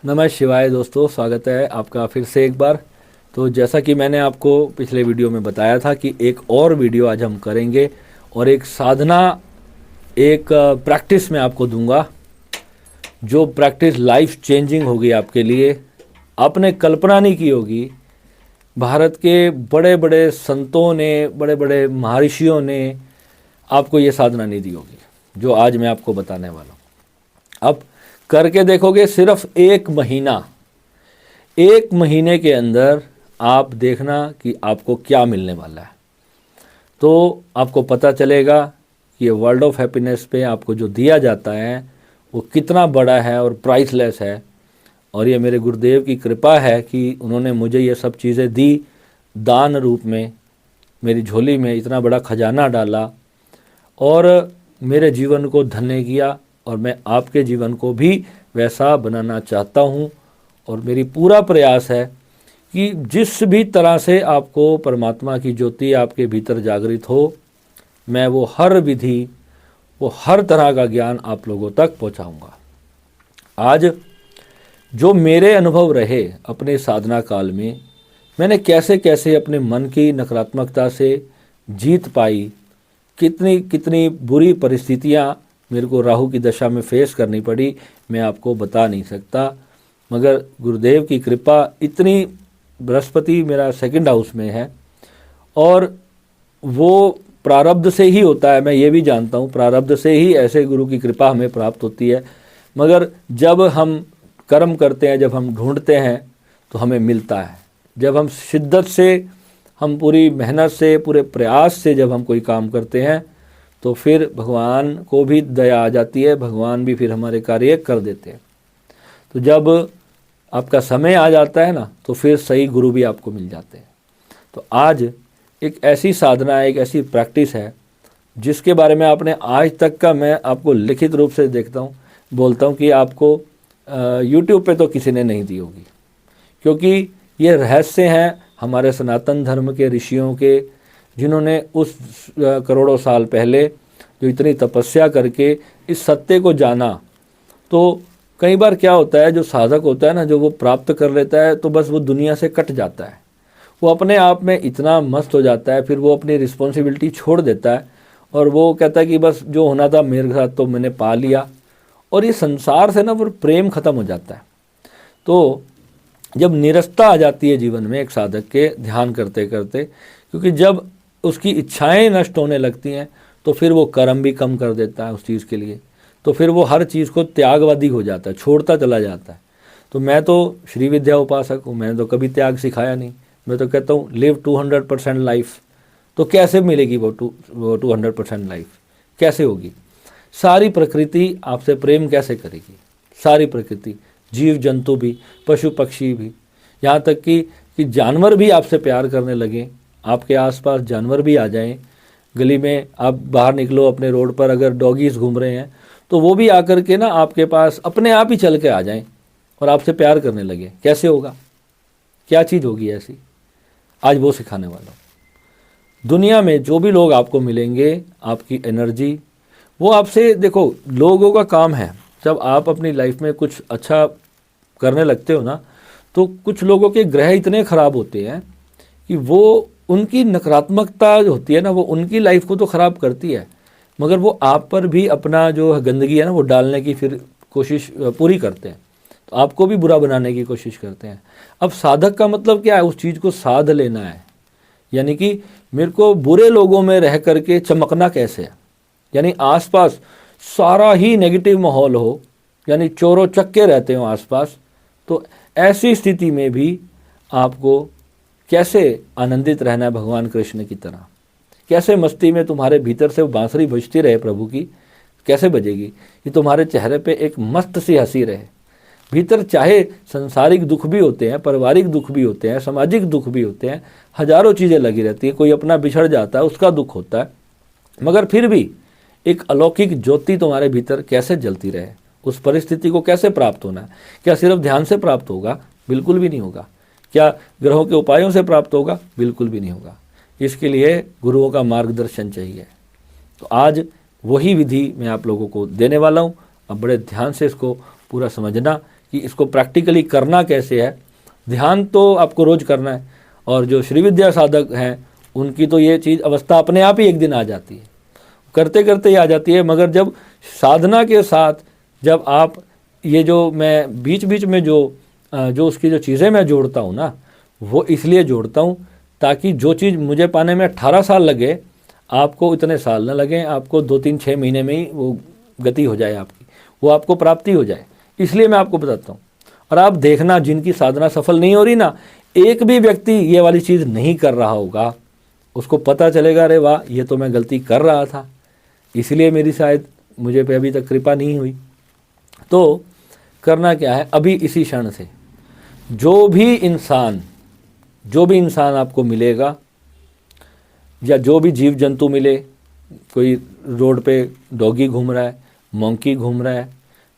नमः शिवाय दोस्तों, स्वागत है आपका फिर से एक बार। तो जैसा कि मैंने आपको पिछले वीडियो में बताया था कि एक और वीडियो आज हम करेंगे और एक साधना, एक प्रैक्टिस मैं आपको दूंगा जो प्रैक्टिस लाइफ चेंजिंग होगी आपके लिए। आपने कल्पना नहीं की होगी, भारत के बड़े बड़े संतों ने, बड़े बड़े महर्षियों ने आपको ये साधना नहीं दी होगी जो आज मैं आपको बताने वाला हूँ। अब करके देखोगे, सिर्फ एक महीने के अंदर आप देखना कि आपको क्या मिलने वाला है। तो आपको पता चलेगा कि ये वर्ल्ड ऑफ हैप्पीनेस पे आपको जो दिया जाता है वो कितना बड़ा है और प्राइसलेस है। और ये मेरे गुरुदेव की कृपा है कि उन्होंने मुझे ये सब चीज़ें दी दान रूप में, मेरी झोली में इतना बड़ा खजाना डाला और मेरे जीवन को धन्य किया। और मैं आपके जीवन को भी वैसा बनाना चाहता हूँ। और मेरी पूरा प्रयास है कि जिस भी तरह से आपको परमात्मा की ज्योति आपके भीतर जागृत हो, मैं वो हर विधि, वो हर तरह का ज्ञान आप लोगों तक पहुँचाऊँगा। आज जो मेरे अनुभव रहे अपने साधना काल में, मैंने कैसे कैसे अपने मन की नकारात्मकता से जीत पाई, कितनी कितनी बुरी परिस्थितियाँ मेरे को राहु की दशा में फेस करनी पड़ी, मैं आपको बता नहीं सकता। मगर गुरुदेव की कृपा इतनी, बृहस्पति मेरा सेकंड हाउस में है और वो प्रारब्ध से ही होता है, मैं ये भी जानता हूँ, प्रारब्ध से ही ऐसे गुरु की कृपा हमें प्राप्त होती है। मगर जब हम कर्म करते हैं, जब हम ढूंढते हैं तो हमें मिलता है। जब हम शिद्दत से, हम पूरी मेहनत से, पूरे प्रयास से जब हम कोई काम करते हैं तो फिर भगवान को भी दया आ जाती है, भगवान भी फिर हमारे कार्य कर देते हैं। तो जब आपका समय आ जाता है ना, तो फिर सही गुरु भी आपको मिल जाते हैं। तो आज एक ऐसी साधना है, एक ऐसी प्रैक्टिस है जिसके बारे में आपने आज तक का, मैं आपको लिखित रूप से देखता हूँ, बोलता हूँ कि आपको यूट्यूब पे तो किसी ने नहीं दी होगी, क्योंकि ये रहस्य हैं हमारे सनातन धर्म के ऋषियों के, जिन्होंने उस करोड़ों साल पहले जो इतनी तपस्या करके इस सत्य को जाना। तो कई बार क्या होता है, जो साधक होता है ना, जो वो प्राप्त कर लेता है तो बस वो दुनिया से कट जाता है, वो अपने आप में इतना मस्त हो जाता है, फिर वो अपनी रिस्पॉन्सिबिलिटी छोड़ देता है और वो कहता है कि बस जो होना था मेरे साथ तो मैंने पा लिया। और ये संसार से ना वो प्रेम खत्म हो जाता है। तो जब निरस्ता आ जाती है जीवन में एक साधक के ध्यान करते करते, क्योंकि जब उसकी इच्छाएं नष्ट होने लगती हैं तो फिर वो कर्म भी कम कर देता है उस चीज़ के लिए, तो फिर वो हर चीज़ को त्यागवादी हो जाता है, छोड़ता चला जाता है। तो मैं तो श्री विद्या उपासक हूँ, मैंने तो कभी त्याग सिखाया नहीं। मैं तो कहता हूँ लिव 200% लाइफ। तो कैसे मिलेगी वो 200% लाइफ, कैसे होगी? सारी प्रकृति आपसे प्रेम कैसे करेगी? सारी प्रकृति, जीव जंतु भी, पशु पक्षी भी, यहाँ तक कि जानवर भी आपसे प्यार करने लगें। आपके आसपास जानवर भी आ जाएं, गली में आप बाहर निकलो अपने रोड पर, अगर डॉगीज घूम रहे हैं तो वो भी आकर के ना आपके पास अपने आप ही चल के आ जाएं और आपसे प्यार करने लगे। कैसे होगा? क्या चीज़ होगी ऐसी? आज वो सिखाने वाला हूँ। दुनिया में जो भी लोग आपको मिलेंगे, आपकी एनर्जी, वो आपसे, देखो लोगों का काम है, जब आप अपनी लाइफ में कुछ अच्छा करने लगते हो ना, तो कुछ लोगों के ग्रह इतने ख़राब होते हैं कि वो, उनकी नकारात्मकता जो होती है ना, वो उनकी लाइफ को तो ख़राब करती है, मगर वो आप पर भी अपना जो गंदगी है ना वो डालने की फिर कोशिश पूरी करते हैं, तो आपको भी बुरा बनाने की कोशिश करते हैं। अब साधक का मतलब क्या है? उस चीज़ को साध लेना है, यानी कि मेरे को बुरे लोगों में रह करके चमकना कैसे है, यानी आसपास सारा ही नेगेटिव माहौल हो, यानी चोरों चक्के रहते हो आसपास, तो ऐसी स्थिति में भी आपको कैसे आनंदित रहना है भगवान कृष्ण की तरह? कैसे मस्ती में तुम्हारे भीतर से बांसुरी बजती रहे प्रभु की, कैसे बजेगी? कि तुम्हारे चेहरे पे एक मस्त सी हंसी रहे भीतर, चाहे संसारिक दुख भी होते हैं, पारिवारिक दुख भी होते हैं, सामाजिक दुख भी होते हैं, हजारों चीज़ें लगी रहती है, कोई अपना बिछड़ जाता है उसका दुख होता है, मगर फिर भी एक अलौकिक ज्योति तुम्हारे भीतर कैसे जलती रहे? उस परिस्थिति को कैसे प्राप्त होना है? क्या सिर्फ ध्यान से प्राप्त होगा? बिल्कुल भी नहीं होगा। क्या ग्रहों के उपायों से प्राप्त होगा? बिल्कुल भी नहीं होगा। इसके लिए गुरुओं का मार्गदर्शन चाहिए। तो आज वही विधि मैं आप लोगों को देने वाला हूँ। अब बड़े ध्यान से इसको पूरा समझना कि इसको प्रैक्टिकली करना कैसे है। ध्यान तो आपको रोज करना है, और जो श्री विद्या साधक हैं उनकी तो ये चीज़ अवस्था अपने आप ही एक दिन आ जाती है, करते करते ही आ जाती है। मगर जब साधना के साथ जब आप ये जो मैं बीच बीच में जो उसकी जो चीज़ें मैं जोड़ता हूँ ना, वो इसलिए जोड़ता हूँ ताकि जो चीज़ मुझे पाने में 18 साल लगे, आपको इतने साल न लगें, आपको 2-3-6 महीने में ही वो गति हो जाए आपकी, वो आपको प्राप्ति हो जाए। इसलिए मैं आपको बताता हूँ। और आप देखना, जिनकी साधना सफल नहीं हो रही ना, एक भी व्यक्ति ये वाली चीज़ नहीं कर रहा होगा, उसको पता चलेगा अरे वाह, ये तो मैं गलती कर रहा था, इसलिए मेरी शायद मुझे पे अभी तक कृपा नहीं हुई। तो करना क्या है, अभी इसी क्षण से जो भी इंसान आपको मिलेगा, या जो भी जीव जंतु मिले, कोई रोड पे डॉगी घूम रहा है, मंकी घूम रहा है,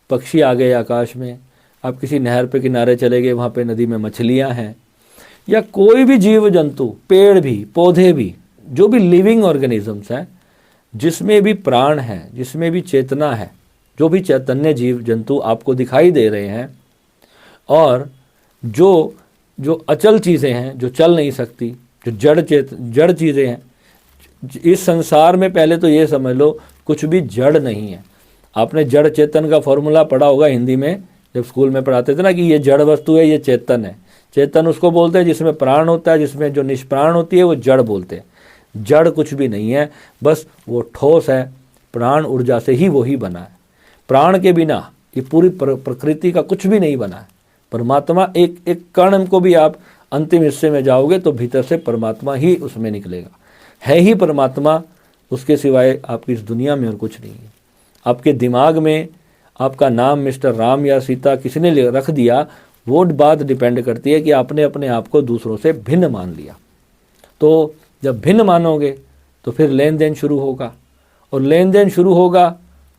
पक्षी आ गए आकाश में, आप किसी नहर पे किनारे चले गए, वहाँ पे नदी में मछलियाँ हैं, या कोई भी जीव जंतु, पेड़ भी, पौधे भी, जो भी लिविंग ऑर्गेनिजम्स हैं, जिसमें भी प्राण है, जिसमें भी चेतना है, जो भी चैतन्य जीव जंतु आपको दिखाई दे रहे हैं, और जो अचल चीज़ें हैं, जो चल नहीं सकती, जो जड़ चीज़ें हैं इस संसार में, पहले तो ये समझ लो कुछ भी जड़ नहीं है। आपने जड़ चेतन का फॉर्मूला पढ़ा होगा हिंदी में, जब स्कूल में पढ़ाते थे ना, कि ये जड़ वस्तु है, ये चेतन है। चेतन उसको बोलते हैं जिसमें प्राण होता है, जिसमें जो निष्प्राण होती है वो जड़ बोलते हैं। जड़ कुछ भी नहीं है, बस वो ठोस है, प्राण ऊर्जा से ही वो ही बना है। प्राण के बिना ये पूरी प्रकृति का कुछ भी नहीं बना है। परमात्मा एक कण को भी आप अंतिम हिस्से में जाओगे तो भीतर से परमात्मा ही उसमें निकलेगा, है ही परमात्मा, उसके सिवाय आपकी इस दुनिया में और कुछ नहीं है। आपके दिमाग में आपका नाम मिस्टर राम या सीता किसी ने रख दिया, वो बात डिपेंड करती है कि आपने अपने आप को दूसरों से भिन्न मान लिया। तो जब भिन्न मानोगे तो फिर लेन देन शुरू होगा, और लेन देन शुरू होगा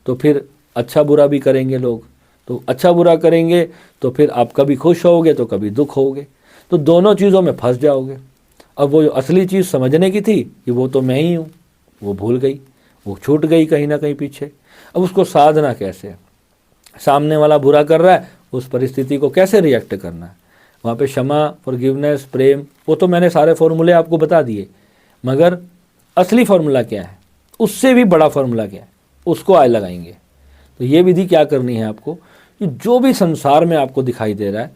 तो फिर अच्छा बुरा भी करेंगे लोग, तो अच्छा बुरा करेंगे तो फिर आप कभी खुश होगे तो कभी दुख होगे, तो दोनों चीज़ों में फंस जाओगे। अब वो जो असली चीज़ समझने की थी कि वो तो मैं ही हूँ, वो भूल गई, वो छूट गई कहीं ना कहीं पीछे। अब उसको साधना कैसे है, सामने वाला बुरा कर रहा है, उस परिस्थिति को कैसे रिएक्ट करना है, वहाँ पे क्षमा, फॉरगिवनेस, प्रेम, वो तो मैंने सारे फॉर्मूले आपको बता दिए। मगर असली फार्मूला क्या है, उससे भी बड़ा फार्मूला क्या है, उसको आज लगाएंगे। तो ये विधि क्या करनी है आपको, कि जो भी संसार में आपको दिखाई दे रहा है,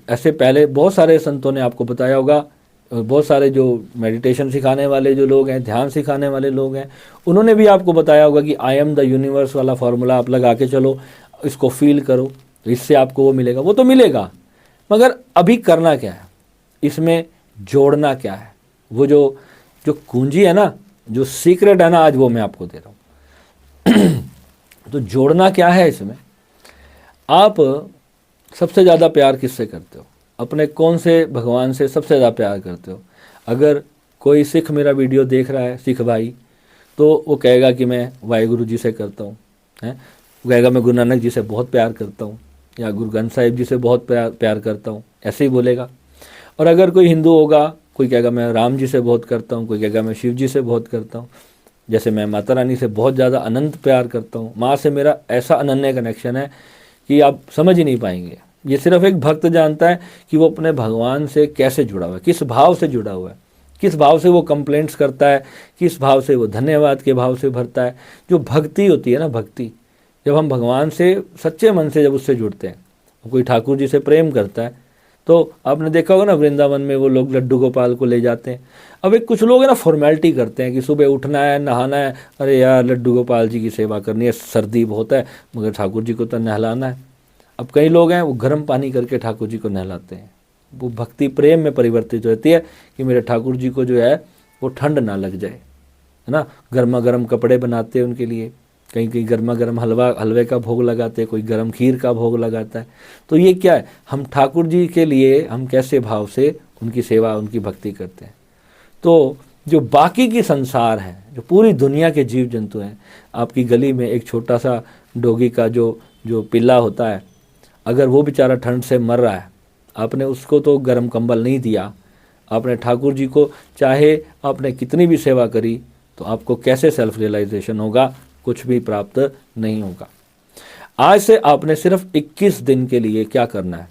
ऐसे पहले बहुत सारे संतों ने आपको बताया होगा, बहुत सारे जो मेडिटेशन सिखाने वाले जो लोग हैं, ध्यान सिखाने वाले लोग हैं, उन्होंने भी आपको बताया होगा कि आई एम द यूनिवर्स वाला फार्मूला आप लगा के चलो, इसको फील करो, तो इससे आपको वो मिलेगा। वो तो मिलेगा, मगर अभी करना क्या है, इसमें जोड़ना क्या है, वो जो कुंजी है ना, जो सीक्रेट है ना, आज वो मैं आपको दे रहा हूँ। तो जोड़ना क्या है इसमें, आप सबसे ज़्यादा प्यार किससे करते हो, अपने कौन से भगवान से सबसे ज़्यादा प्यार करते हो। अगर कोई सिख मेरा वीडियो देख रहा है, सिख भाई, तो वो कहेगा कि मैं वाहिगुरु जी से करता हूँ, है, वो कहेगा मैं गुरु नानक जी से बहुत प्यार करता हूँ, या गुरु ग्रंथ साहिब जी से बहुत प्यार करता हूँ, ऐसे ही बोलेगा। और अगर कोई हिंदू होगा, कोई कहेगा मैं राम जी से बहुत करता हूँ, कोई कहेगा मैं शिव जी से बहुत करता हूँ, जैसे मैं माता रानी से बहुत ज़्यादा अनंत प्यार करता हूँ। माँ से मेरा ऐसा अनन्य कनेक्शन है कि आप समझ ही नहीं पाएंगे। ये सिर्फ एक भक्त जानता है कि वो अपने भगवान से कैसे जुड़ा हुआ है, किस भाव से जुड़ा हुआ है, किस भाव से वो कंप्लेंट्स करता है, किस भाव से वो धन्यवाद के भाव से भरता है। जो भक्ति होती है ना, भक्ति, जब हम भगवान से सच्चे मन से जब उससे जुड़ते हैं, कोई ठाकुर जी से प्रेम करता है, तो आपने देखा होगा ना, वृंदावन में वो लोग लड्डू गोपाल को ले जाते हैं। अब एक कुछ लोग है ना फॉर्मेलिटी करते हैं कि सुबह उठना है, नहाना है, अरे यार लड्डू गोपाल जी की सेवा करनी है, सर्दी बहुत है, मगर ठाकुर जी को तो नहलाना है। अब कई लोग हैं वो गर्म पानी करके ठाकुर जी को नहलाते हैं। वो भक्ति प्रेम में परिवर्तित होती है कि मेरे ठाकुर जी को जो है वो ठंड ना लग जाए, है ना। गर्मा गर्म कपड़े बनाते हैं उनके लिए, कहीं कहीं गर्मा गर्म हलवे का भोग लगाते हैं, कोई गर्म खीर का भोग लगाता है। तो ये क्या है, हम ठाकुर जी के लिए हम कैसे भाव से उनकी सेवा, उनकी भक्ति करते हैं। तो जो बाकी की संसार है, जो पूरी दुनिया के जीव जंतु हैं, आपकी गली में एक छोटा सा डॉगी का जो पिल्ला होता है, अगर वो बेचारा ठंड से मर रहा है, आपने उसको तो गर्म कंबल नहीं दिया, आपने ठाकुर जी को चाहे आपने कितनी भी सेवा करी, तो आपको कैसे सेल्फ रियलाइजेशन होगा, कुछ भी प्राप्त नहीं होगा। आज से आपने सिर्फ 21 दिन के लिए क्या करना है।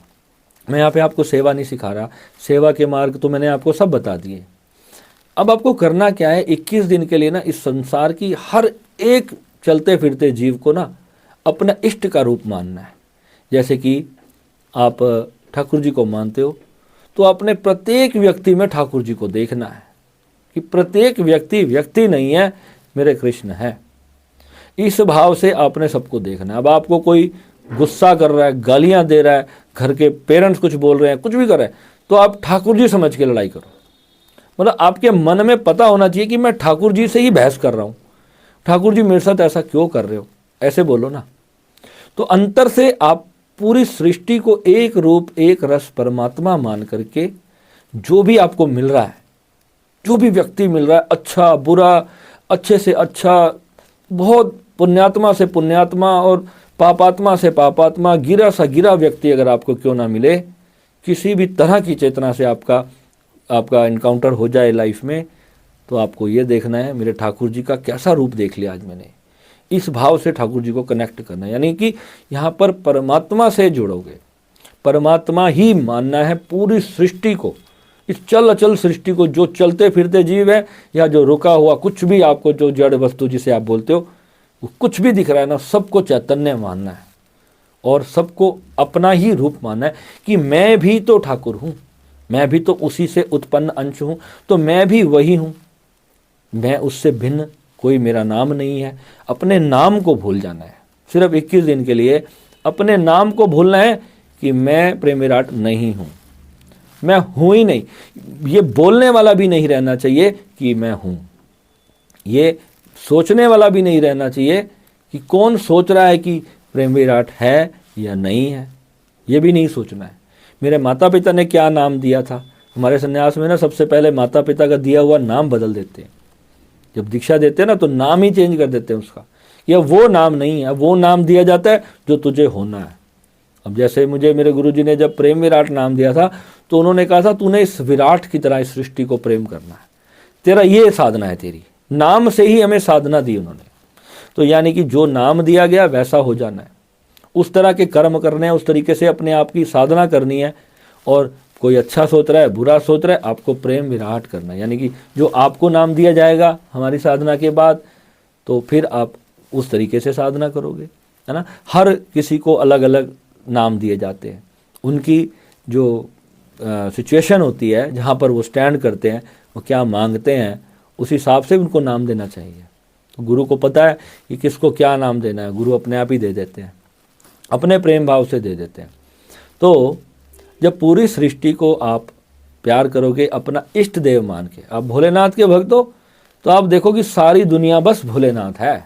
मैं यहाँ पे आपको सेवा नहीं सिखा रहा, सेवा के मार्ग तो मैंने आपको सब बता दिए। अब आपको करना क्या है, 21 दिन के लिए ना इस संसार की हर एक चलते फिरते जीव को ना अपना इष्ट का रूप मानना है। जैसे कि आप ठाकुर जी को मानते हो तो अपने प्रत्येक व्यक्ति में ठाकुर जी को देखना है कि प्रत्येक व्यक्ति व्यक्ति नहीं है, मेरे कृष्ण है। इस भाव से आपने सबको देखना है। अब आपको कोई गुस्सा कर रहा है, गालियां दे रहा है, घर के पेरेंट्स कुछ बोल रहे हैं, कुछ भी कर रहे हैं, तो आप ठाकुर जी समझ के लड़ाई करो। मतलब आपके मन में पता होना चाहिए कि मैं ठाकुर जी से ही बहस कर रहा हूँ, ठाकुर जी मेरे साथ ऐसा क्यों कर रहे हो, ऐसे बोलो ना। तो अंतर से आप पूरी सृष्टि को एक रूप एक रस परमात्मा मान करके जो भी आपको मिल रहा है, जो भी व्यक्ति मिल रहा है, अच्छा बुरा, अच्छे से अच्छा, बहुत पुण्यात्मा से पुण्यात्मा और पापात्मा से पापात्मा, गिरा सा गिरा व्यक्ति अगर आपको क्यों ना मिले, किसी भी तरह की चेतना से आपका इनकाउंटर हो जाए लाइफ में, तो आपको ये देखना है मेरे ठाकुर जी का कैसा रूप देख लिया आज मैंने। इस भाव से ठाकुर जी को कनेक्ट करना है, यानी कि यहाँ पर परमात्मा से जुड़ोगे, परमात्मा ही मानना है पूरी सृष्टि को, इस चल अचल सृष्टि को, जो चलते फिरते जीव है या जो रुका हुआ कुछ भी, आपको जो जड़ वस्तु जिसे आप बोलते हो वो कुछ भी दिख रहा है ना, सबको चैतन्य मानना है और सबको अपना ही रूप मानना है कि मैं भी तो ठाकुर हूँ, मैं भी तो उसी से उत्पन्न अंश हूँ, तो मैं भी वही हूँ, मैं उससे भिन्न कोई मेरा नाम नहीं है। अपने नाम को भूल जाना है, सिर्फ 21 दिन के लिए अपने नाम को भूलना है कि मैं प्रेम विराट नहीं हूँ, मैं हूँ ही नहीं। ये बोलने वाला भी नहीं रहना चाहिए कि मैं हूँ, ये सोचने वाला भी नहीं रहना चाहिए कि कौन सोच रहा है कि प्रेम विराट है या नहीं है, ये भी नहीं सोचना है। मेरे माता पिता ने क्या नाम दिया था, हमारे संन्यास में ना सबसे पहले माता पिता का दिया हुआ नाम बदल देते हैं। जब दीक्षा देते हैं ना तो नाम ही चेंज कर देते हैं उसका, या वो नाम नहीं है, वो नाम दिया जाता है जो तुझे होना है। अब जैसे मुझे मेरे गुरुजी ने जब प्रेम विराट नाम दिया था तो उन्होंने कहा था तूने इस विराट की तरह इस सृष्टि को प्रेम करना है, तेरा ये साधना है, तेरी नाम से ही हमें साधना दी उन्होंने। तो यानी कि जो नाम दिया गया वैसा हो जाना है, उस तरह के कर्म करने हैं, उस तरीके से अपने आप की साधना करनी है। और कोई अच्छा सोच रहा है, बुरा सोच रहा है, आपको प्रेम विराट करना है, यानी कि जो आपको नाम दिया जाएगा हमारी साधना के बाद, तो फिर आप उस तरीके से साधना करोगे, है ना। हर किसी को अलग अलग नाम दिए जाते हैं, उनकी जो सिचुएशन होती है जहाँ पर वो स्टैंड करते हैं, वो क्या मांगते हैं, उस हिसाब से उनको नाम देना चाहिए। तो गुरु को पता है कि किसको क्या नाम देना है, गुरु अपने आप ही दे देते हैं, अपने प्रेम भाव से दे देते हैं। तो जब पूरी सृष्टि को आप प्यार करोगे अपना इष्ट देव मान के, आप भोलेनाथ के भक्त हो, तो आप देखो कि सारी दुनिया बस भोलेनाथ है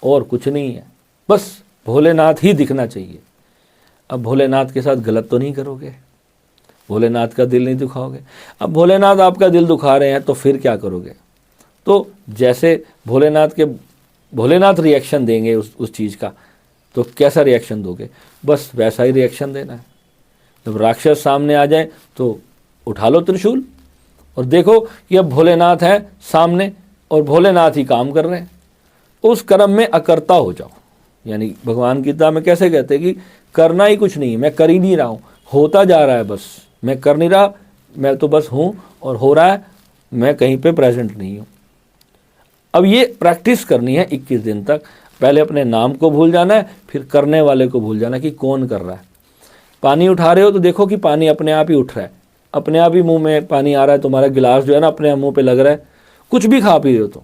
और कुछ नहीं है, बस भोलेनाथ ही दिखना चाहिए। अब भोलेनाथ के साथ गलत तो नहीं करोगे, भोलेनाथ का दिल नहीं दुखाओगे। अब भोलेनाथ आपका दिल दुखा रहे हैं तो फिर क्या करोगे। तो जैसे भोलेनाथ रिएक्शन देंगे उस चीज़ का, तो कैसा रिएक्शन दोगे, बस वैसा ही रिएक्शन देना है। जब राक्षस सामने आ जाए तो उठा लो त्रिशूल और देखो कि अब भोलेनाथ है सामने और भोलेनाथ ही काम कर रहे हैं, उस कर्म में अकर्ता हो जाओ। यानी भगवान गीता में कैसे कहते हैं कि करना ही कुछ नहीं, मैं कर ही नहीं रहा हूँ, होता जा रहा है, बस मैं कर नहीं रहा, मैं तो बस हूँ और हो रहा है, मैं कहीं पे प्रेजेंट नहीं हूँ। अब ये प्रैक्टिस करनी है 21 दिन तक। पहले अपने नाम को भूल जाना है, फिर करने वाले को भूल जाना कि कौन कर रहा है। पानी उठा रहे हो तो देखो कि पानी अपने आप ही उठ रहा है, अपने आप ही मुंह में पानी आ रहा है, तुम्हारा गिलास जो है ना अपने आप मुंह पे लग रहा है। कुछ भी खा पी रहे हो तो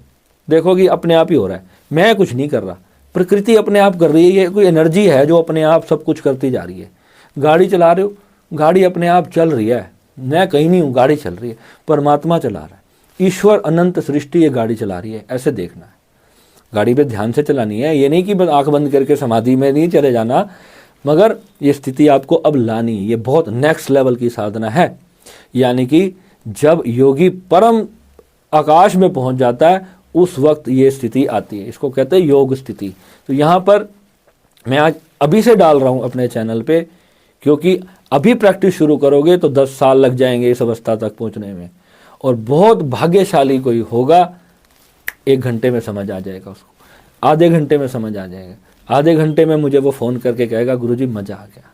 देखो कि अपने आप ही हो रहा है, मैं कुछ नहीं कर रहा, प्रकृति अपने आप कर रही है। ये कोई एनर्जी है जो अपने आप सब कुछ करती जा रही है। गाड़ी चला रहे हो, गाड़ी अपने आप चल रही है, मैं कहीं नहीं हूँ, गाड़ी चल रही है, परमात्मा चला रहा है, ईश्वर अनंत सृष्टि ये गाड़ी चला रही है, ऐसे देखना है। गाड़ी पे ध्यान से चलानी है, ये नहीं कि बस आंख बंद करके समाधि में नहीं चले जाना, मगर ये स्थिति आपको अब लानी है। ये बहुत नेक्स्ट लेवल की साधना है। यानी कि जब योगी परम आकाश में पहुंच जाता है उस वक्त ये स्थिति आती है, इसको कहते हैं योग स्थिति। तो यहाँ पर मैं आज अभी से डाल रहा हूँ अपने चैनल पे, क्योंकि अभी प्रैक्टिस शुरू करोगे तो 10 साल लग जाएंगे इस अवस्था तक पहुँचने में, और बहुत भाग्यशाली कोई होगा 1 घंटे में समझ आ जाएगा उसको, आधे घंटे में समझ आ जाएगा। आधे घंटे में मुझे वो फ़ोन करके कहेगा गुरुजी मज़ा आ गया।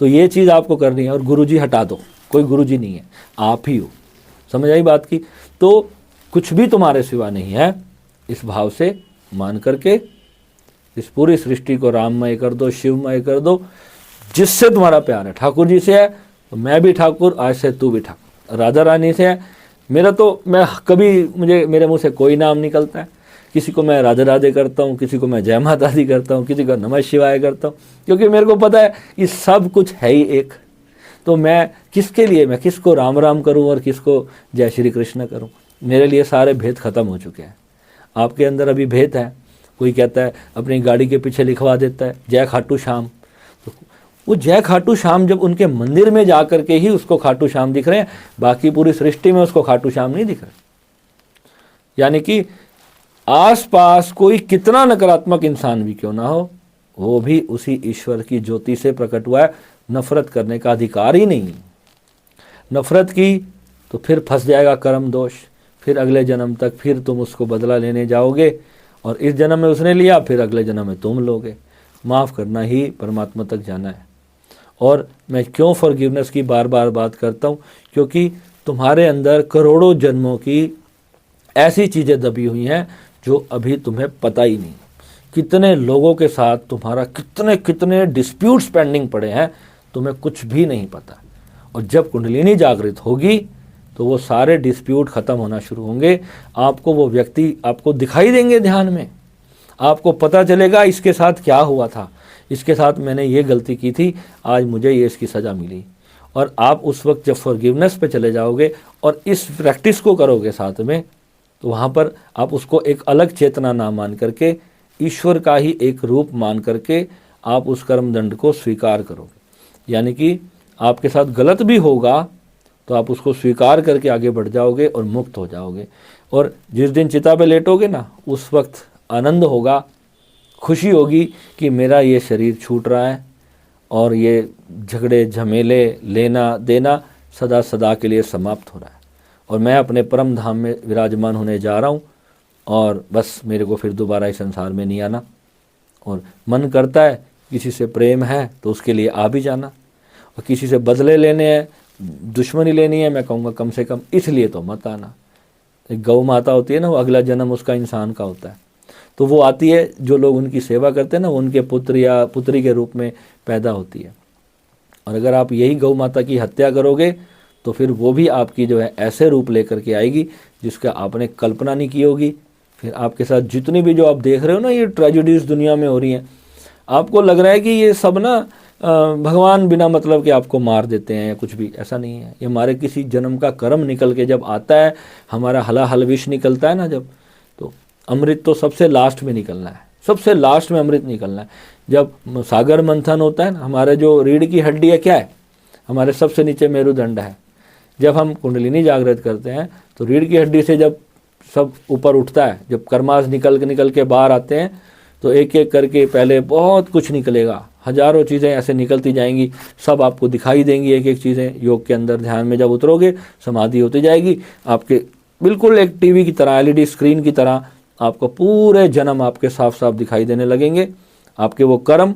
तो ये चीज़ आपको करनी है। और गुरुजी हटा दो, कोई गुरुजी नहीं है, आप ही हो। समझ आई बात की? तो कुछ भी तुम्हारे सिवा नहीं है, इस भाव से मान करके इस पूरी सृष्टि को राममय कर दो, शिवमय कर दो। जिससे तुम्हारा प्यार है, ठाकुर जी से है तो मैं भी ठाकुर, आज से तू भी ठाकुर। राधा रानी से है, मेरा तो मैं कभी मुझे मेरे मुंह से कोई नाम निकलता है, किसी को मैं राधे राधे करता हूँ, किसी को मैं जय माता दी करता हूँ, किसी को नमः शिवाय करता हूँ, क्योंकि मेरे को पता है ये सब कुछ है ही एक। तो मैं किसके लिए, मैं किसको राम राम करूँ और किसको जय श्री कृष्ण करूँ? मेरे लिए सारे भेद खत्म हो चुके हैं। आपके अंदर अभी भेद है। कोई कहता है अपनी गाड़ी के पीछे लिखवा देता है जय खाटू श्याम, तो वो जय खाटू श्याम जब उनके मंदिर में जा करके ही उसको खाटू श्याम दिख रहे हैं, बाकी पूरी सृष्टि में उसको खाटू श्याम नहीं दिख रहे। यानी कि आसपास कोई कितना नकारात्मक इंसान भी क्यों ना हो, वो भी उसी ईश्वर की ज्योति से प्रकट हुआ है। नफरत करने का अधिकार ही नहीं। नफरत की तो फिर फंस जाएगा कर्म दोष, फिर अगले जन्म तक फिर तुम उसको बदला लेने जाओगे, और इस जन्म में उसने लिया, फिर अगले जन्म में तुम लोगे। माफ़ करना ही परमात्मा तक जाना है। और मैं क्यों फॉरगिवनेस की बार बार बात करता हूँ, क्योंकि तुम्हारे अंदर करोड़ों जन्मों की ऐसी चीज़ें दबी हुई हैं जो अभी तुम्हें पता ही नहीं। कितने लोगों के साथ तुम्हारा कितने कितने डिस्प्यूट्स पेंडिंग पड़े हैं, तुम्हें कुछ भी नहीं पता। और जब कुंडलिनी जागृत होगी तो वो सारे डिस्प्यूट खत्म होना शुरू होंगे। आपको वो व्यक्ति आपको दिखाई देंगे ध्यान में, आपको पता चलेगा इसके साथ क्या हुआ था, इसके साथ मैंने ये गलती की थी, आज मुझे ये इसकी सज़ा मिली। और आप उस वक्त जब फॉरगिवनेस पे चले जाओगे और इस प्रैक्टिस को करोगे साथ में, तो वहाँ पर आप उसको एक अलग चेतना ना मान करके, ईश्वर का ही एक रूप मान करके आप उस कर्मदंड को स्वीकार करोगे। यानी कि आपके साथ गलत भी होगा तो आप उसको स्वीकार करके आगे बढ़ जाओगे और मुक्त हो जाओगे। और जिस दिन चिता पे लेटोगे ना, उस वक्त आनंद होगा, खुशी होगी कि मेरा ये शरीर छूट रहा है और ये झगड़े झमेले लेना देना सदा सदा के लिए समाप्त हो रहा है, और मैं अपने परम धाम में विराजमान होने जा रहा हूँ, और बस मेरे को फिर दोबारा इस संसार में नहीं आना। और मन करता है किसी से प्रेम है तो उसके लिए आ भी जाना, और किसी से बदले लेने हैं, दुश्मनी लेनी है, मैं कहूँगा कम से कम इसलिए तो मत आना। एक गौ माता होती है ना, वो अगला जन्म उसका इंसान का होता है, तो वो आती है, जो लोग उनकी सेवा करते हैं ना, उनके पुत्र या पुत्री के रूप में पैदा होती है। और अगर आप यही गौ माता की हत्या करोगे तो फिर वो भी आपकी जो है ऐसे रूप लेकर के आएगी जिसका आपने कल्पना नहीं की होगी। फिर आपके साथ जितनी भी जो आप देख रहे हो ना ये ट्रेजेडीज दुनिया में हो रही हैं, आपको लग रहा है कि ये सब ना भगवान बिना मतलब कि आपको मार देते हैं या कुछ भी, ऐसा नहीं है। ये हमारे किसी जन्म का कर्म निकल के जब आता है, हमारा हलाहल विष निकलता है ना जब, तो अमृत तो सबसे लास्ट में निकलना है, सबसे लास्ट में अमृत निकलना है। जब सागर मंथन होता है ना, हमारे जो रीढ़ की हड्डी है क्या है, हमारे सबसे नीचे मेरुदंड है। जब हम कुंडलिनी जागृत करते हैं तो रीढ़ की हड्डी से जब सब ऊपर उठता है, जब कर्मास निकल के बाहर आते हैं, तो एक एक करके पहले बहुत कुछ निकलेगा, हजारों चीज़ें ऐसे निकलती जाएंगी, सब आपको दिखाई देंगी एक एक चीज़ें। योग के अंदर ध्यान में जब उतरोगे, समाधि होती जाएगी, आपके बिल्कुल एक टीवी की तरह, एलईडी स्क्रीन की तरह आपको पूरे जन्म आपके साफ साफ दिखाई देने लगेंगे। आपके वो कर्म,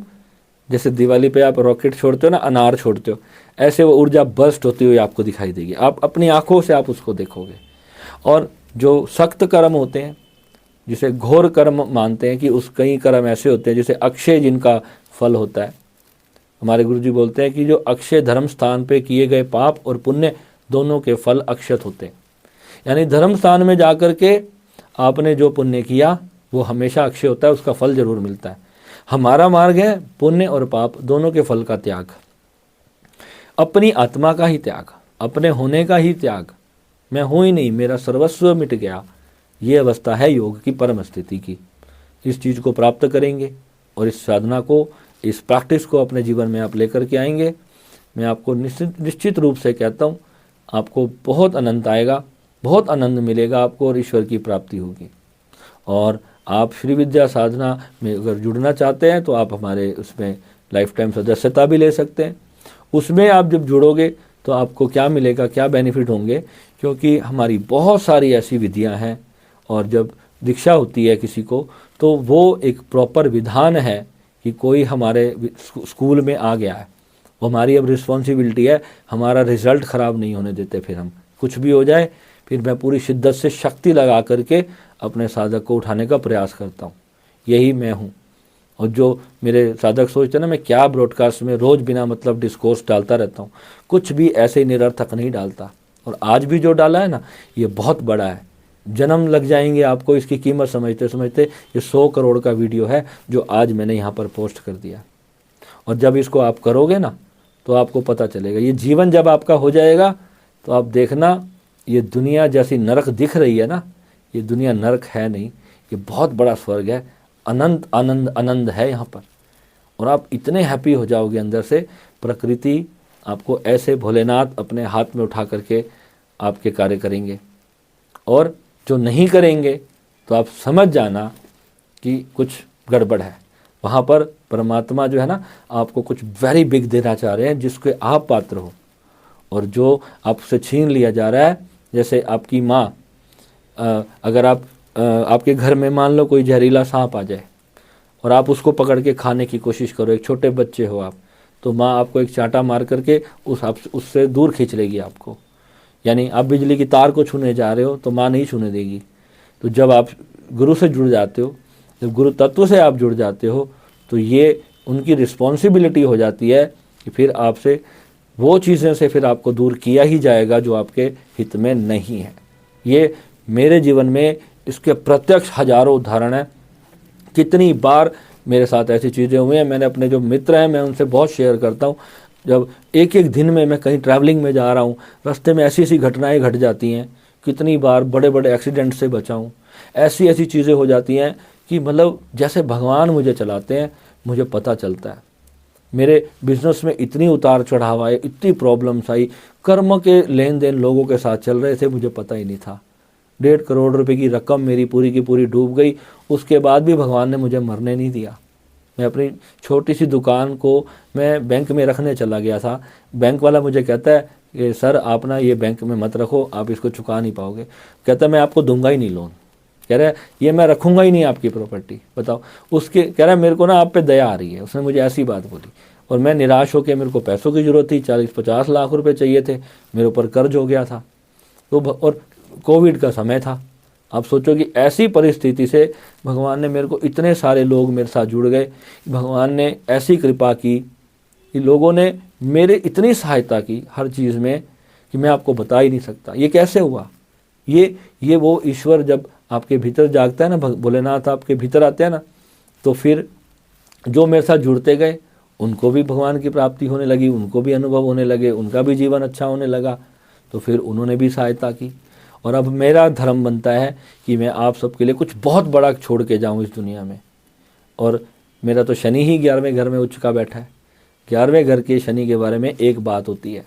जैसे दिवाली पे आप रॉकेट छोड़ते हो ना, अनार छोड़ते हो, ऐसे वो ऊर्जा बर्स्ट होती हुई आपको दिखाई देगी। आप अपनी आंखों से आप उसको देखोगे। और जो सख्त कर्म होते हैं, जिसे घोर कर्म मानते हैं कि उस कई कर्म ऐसे होते हैं जिसे अक्षय जिनका फल होता है। हमारे गुरुजी बोलते हैं कि जो अक्षय धर्म स्थान पे किए गए पाप और पुण्य दोनों के फल अक्षत होते हैं। यानी धर्म स्थान में जाकर के आपने जो पुण्य किया वो हमेशा अक्षय होता है, उसका फल जरूर मिलता है। हमारा मार्ग है पुण्य और पाप दोनों के फल का त्याग, अपनी आत्मा का ही त्याग, अपने होने का ही त्याग। मैं हूँ ही नहीं, मेरा सर्वस्व मिट गया, ये अवस्था है योग की परम स्थिति की। इस चीज़ को प्राप्त करेंगे और इस साधना को, इस प्रैक्टिस को अपने जीवन में आप लेकर के आएंगे, मैं आपको निश्चित रूप से कहता हूँ, आपको बहुत आनंद आएगा, बहुत आनंद मिलेगा आपको और ईश्वर की प्राप्ति होगी। और आप श्री विद्या साधना में अगर जुड़ना चाहते हैं तो आप हमारे उसमें लाइफ टाइम सदस्यता भी ले सकते हैं। उसमें आप जब जुड़ोगे तो आपको क्या मिलेगा, क्या बेनिफिट होंगे, क्योंकि हमारी बहुत सारी ऐसी विधियां हैं, और जब दीक्षा होती है किसी को तो वो एक प्रॉपर विधान है कि कोई हमारे स्कूल में आ गया है, वो हमारी अब रिस्पॉन्सिबिलिटी है, हमारा रिजल्ट ख़राब नहीं होने देते। फिर हम कुछ भी हो जाए, फिर मैं पूरी शिद्दत से शक्ति लगा करके अपने साधक को उठाने का प्रयास करता हूँ। यही मैं हूँ। और जो मेरे साधक सोचते हैं ना, मैं क्या ब्रॉडकास्ट में रोज़ बिना मतलब डिस्कोर्स डालता रहता हूँ, कुछ भी ऐसे निरर्थक नहीं डालता। और आज भी जो डाला है ना, ये बहुत बड़ा है। जन्म लग जाएंगे आपको इसकी कीमत समझते समझते। ये 100 करोड़ का वीडियो है जो आज मैंने यहाँ पर पोस्ट कर दिया। और जब इसको आप करोगे ना, तो आपको पता चलेगा। ये जीवन जब आपका हो जाएगा तो आप देखना, ये दुनिया जैसी नरक दिख रही है ना, ये दुनिया नरक है नहीं, ये बहुत बड़ा स्वर्ग है। अनंत आनंद आनंद है यहाँ पर। और आप इतने हैप्पी हो जाओगे अंदर से। प्रकृति आपको ऐसे भोलेनाथ अपने हाथ में उठा करके आपके कार्य करेंगे। और जो नहीं करेंगे तो आप समझ जाना कि कुछ गड़बड़ है। वहाँ पर परमात्मा जो है ना, आपको कुछ वेरी बिग देना चाह रहे हैं जिसके आप पात्र हो। और जो आपसे छीन लिया जा रहा है, जैसे आपकी माँ, अगर आपके घर में मान लो कोई जहरीला सांप आ जाए और आप उसको पकड़ के खाने की कोशिश करो, एक छोटे बच्चे हो आप, तो माँ आपको एक चांटा मार करके उससे दूर खींच लेगी आपको। यानी आप बिजली की तार को छूने जा रहे हो तो माँ नहीं छूने देगी। तो जब आप गुरु से जुड़ जाते हो, जब गुरु तत्व से आप जुड़ जाते हो, तो ये उनकी रिस्पॉन्सिबिलिटी हो जाती है कि फिर आपसे वो चीज़ें से फिर आपको दूर किया ही जाएगा जो आपके हित में नहीं है। ये मेरे जीवन में इसके प्रत्यक्ष हजारों उदाहरण हैं। कितनी बार मेरे साथ ऐसी चीज़ें हुई हैं। मैंने अपने जो मित्र हैं, मैं उनसे बहुत शेयर करता हूँ। जब एक एक दिन में मैं कहीं ट्रैवलिंग में जा रहा हूँ, रास्ते में ऐसी ऐसी घटनाएं घट जाती हैं। कितनी बार बड़े बड़े एक्सीडेंट से बचा हूँ। ऐसी ऐसी चीज़ें हो जाती हैं कि मतलब जैसे भगवान मुझे चलाते हैं, मुझे पता चलता है। मेरे बिजनेस में इतनी उतार चढ़ाव आए, इतनी प्रॉब्लम्स आई, कर्म के लेन देन लोगों के साथ चल रहे थे, मुझे पता ही नहीं था। 1.5 करोड़ रुपए की रकम मेरी पूरी की पूरी डूब गई। उसके बाद भी भगवान ने मुझे मरने नहीं दिया। मैं अपनी छोटी सी दुकान को मैं बैंक में रखने चला गया था। बैंक वाला मुझे कहता है कि सर आप ना ये बैंक में मत रखो, आप इसको चुका नहीं पाओगे। कहता है मैं आपको दूंगा ही नहीं लोन। कह रहा है ये मैं रखूँगा ही नहीं आपकी प्रॉपर्टी। बताओ, उसके कह रहा है मेरे को ना आप पे दया आ रही है। उसने मुझे ऐसी बात बोली और मैं निराश होकर, मेरे को पैसों की ज़रूरत थी, 40-50 लाख रुपए चाहिए थे, मेरे ऊपर कर्ज हो गया था। तो और कोविड का समय था। आप सोचो कि ऐसी परिस्थिति से भगवान ने मेरे को, इतने सारे लोग मेरे साथ जुड़ गए। भगवान ने ऐसी कृपा की कि लोगों ने मेरे इतनी सहायता की हर चीज़ में कि मैं आपको बता ही नहीं सकता। ये कैसे हुआ? ये वो ईश्वर जब आपके भीतर जागता है ना, भोलेनाथ आपके भीतर आते हैं ना, तो फिर जो मेरे साथ जुड़ते गए उनको भी भगवान की प्राप्ति होने लगी, उनको भी अनुभव होने लगे, उनका भी जीवन अच्छा होने लगा। तो फिर उन्होंने भी सहायता की। और अब मेरा धर्म बनता है कि मैं आप सबके लिए कुछ बहुत बड़ा छोड़ के जाऊं इस दुनिया में। और मेरा तो शनि ही 11वें घर में उच्च का बैठा है। 11वें घर के शनि के बारे में एक बात होती है,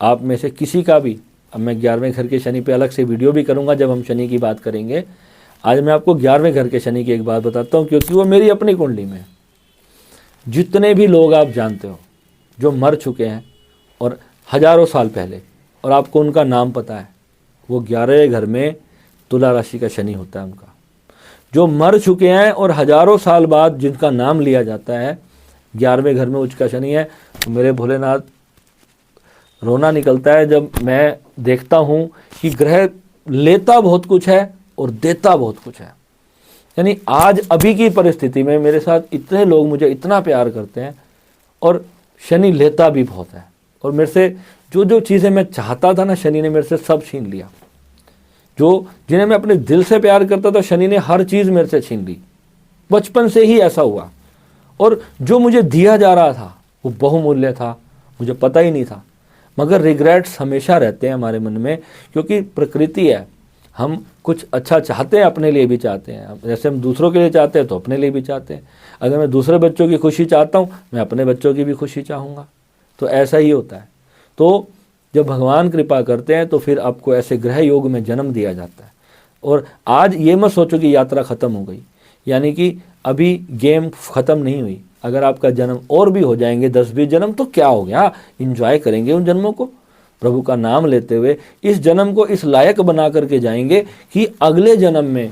आप में से किसी का भी, अब मैं 11वें घर के शनि पे अलग से वीडियो भी करूंगा जब हम शनि की बात करेंगे। आज मैं आपको 11वें घर के शनि की एक बात बताता हूँ, क्योंकि वो मेरी अपनी कुंडली में है। जितने भी लोग आप जानते हो जो मर चुके हैं और हजारों साल पहले, और आपको उनका नाम पता है, वो 11वें घर में तुला राशि का शनि होता है उनका। जो मर चुके हैं और हजारों साल बाद जिनका नाम लिया जाता है, 11वें घर में उच्च का शनि है। तो मेरे भोलेनाथ, रोना निकलता है जब मैं देखता हूँ कि ग्रह लेता बहुत कुछ है और देता बहुत कुछ है। यानी आज अभी की परिस्थिति में मेरे साथ इतने लोग मुझे इतना प्यार करते हैं और शनि लेता भी बहुत है। और मेरे से जो जो चीज़ें मैं चाहता था ना, शनि ने मेरे से सब छीन लिया। जो जिन्हें मैं अपने दिल से प्यार करता था, शनि ने हर चीज़ मेरे से छीन ली। बचपन से ही ऐसा हुआ। और जो मुझे दिया जा रहा था वो बहुमूल्य था, मुझे पता ही नहीं था। मगर रिग्रेट्स हमेशा रहते हैं हमारे मन में, क्योंकि प्रकृति है। हम कुछ अच्छा चाहते हैं, अपने लिए भी चाहते हैं। जैसे हम दूसरों के लिए चाहते हैं तो अपने लिए भी चाहते हैं। अगर मैं दूसरे बच्चों की खुशी चाहता हूँ, मैं अपने बच्चों की भी खुशी चाहूँगा। तो ऐसा ही होता है। तो जब भगवान कृपा करते हैं तो फिर आपको ऐसे ग्रह योग में जन्म दिया जाता है। और आज ये मत सोचो कि यात्रा ख़त्म हो गई, यानी कि अभी गेम ख़त्म नहीं हुई। अगर आपका जन्म और भी हो जाएंगे 10-20 जन्म तो क्या हो गया, एंजॉय करेंगे उन जन्मों को, प्रभु का नाम लेते हुए इस जन्म को इस लायक बना करके जाएंगे कि अगले जन्म में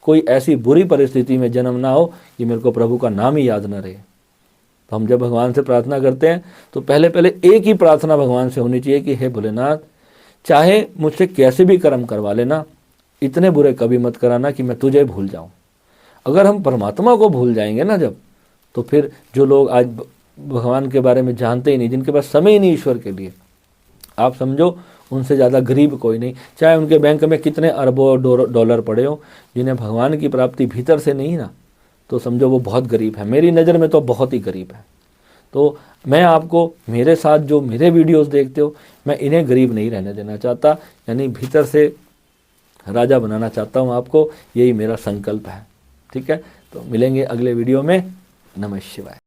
कोई ऐसी बुरी परिस्थिति में जन्म ना हो कि मेरे को प्रभु का नाम ही याद ना रहे। तो हम जब भगवान से प्रार्थना करते हैं तो पहले पहले एक ही प्रार्थना भगवान से होनी चाहिए कि हे भोलेनाथ, चाहे मुझसे कैसे भी कर्म करवा लेना, इतने बुरे कभी मत कराना कि मैं तुझे भूल जाऊं। अगर हम परमात्मा को भूल जाएंगे ना जब, तो फिर जो लोग आज भगवान के बारे में जानते ही नहीं, जिनके पास समय ही नहीं ईश्वर के लिए, आप समझो उनसे ज़्यादा गरीब कोई नहीं। चाहे उनके बैंक में कितने अरबों डॉलर पड़े हो, जिन्हें भगवान की प्राप्ति भीतर से नहीं ना, तो समझो वो बहुत गरीब है। मेरी नज़र में तो बहुत ही गरीब है। तो मैं आपको, मेरे साथ जो मेरे वीडियोस देखते हो, मैं इन्हें गरीब नहीं रहने देना चाहता, यानी भीतर से राजा बनाना चाहता हूँ आपको। यही मेरा संकल्प है। ठीक है, तो मिलेंगे अगले वीडियो में। नमः शिवाय।